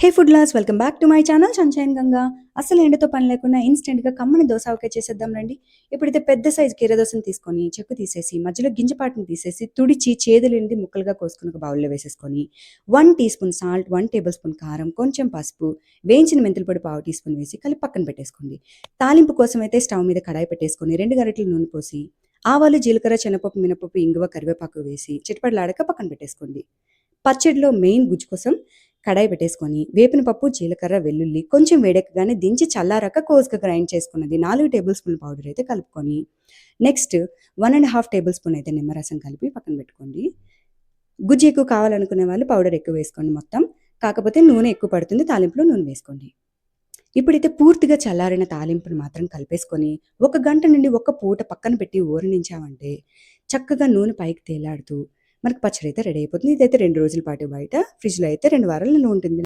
హే food లాస్ welcome back to my channel Sunshine Ganga. అసలు ఎండతో పని లేకుండా ఇన్‌స్టంట్‌గా కమ్మని దోస ఆవకాయ చేసేద్దాం రండి. ఇప్పుడైతే పెద్ద సైజు కీర దోసని తీసుకొని చెక్కు తీసేసి మధ్యలో గింజ పాటుని తీసేసి తుడిచి చేదులేనిది ముక్కలుగా కోసుకొని ఒక బౌల్‌లో వేసేసుకొని 1 teaspoon salt, 1 tablespoon కారం, కొంచెం పసుపు, వేయించిన మెంతుల పొడి పావు టీ స్పూన్ వేసి కలిపి పక్కన పెట్టేసుకోండి. తాలింపు కోసం అయితే స్టవ్ మీద కడాయి పెట్టేసుకొని 2 గరిటెల నూనె పోసి ఆవాలు, జీలకర్ర, శనగపప్పు, మినపప్పు, ఇంగువ, కరివేపాకు వేసి చిటపటలాడాక పక్కన పెట్టేసుకోండి. పచ్చడిలో మెయిన్ గుజ్జు కోసం కడాయి పెట్టేసుకొని వేపిన పప్పు, జీలకర్ర, వెల్లుల్లి కొంచెం వేడెక్కగానే దించి చల్లారాక కోసుగా గ్రైండ్ చేసుకున్నది 4 టేబుల్ స్పూన్ పౌడర్ అయితే కలుపుకొని నెక్స్ట్ 1½ టేబుల్ స్పూన్ అయితే నిమ్మరసం కలిపి పక్కన పెట్టుకోండి. గుజ్జు ఎక్కువ కావాలనుకునే వాళ్ళు పౌడర్ ఎక్కువ వేసుకోండి మొత్తం. కాకపోతే నూనె ఎక్కువ పడుతుంది, తాలింపులో నూనె వేసుకోండి. ఇప్పుడైతే పూర్తిగా చల్లారిన తాలింపును మాత్రం కలిపేసుకొని 1 గంట నుండి ఒక పూట పక్కన పెట్టి ఊరనించామంటే చక్కగా నూనె పైకి తేలాడుతూ మనకు పచ్చడి అయితే రెడీ అయిపోతుంది. ఇదైతే 2 రోజుల పాటు బయట ఫ్రిడ్జ్‌లో అయితే 2 వారాలు నిల్వ ఉంటుంది.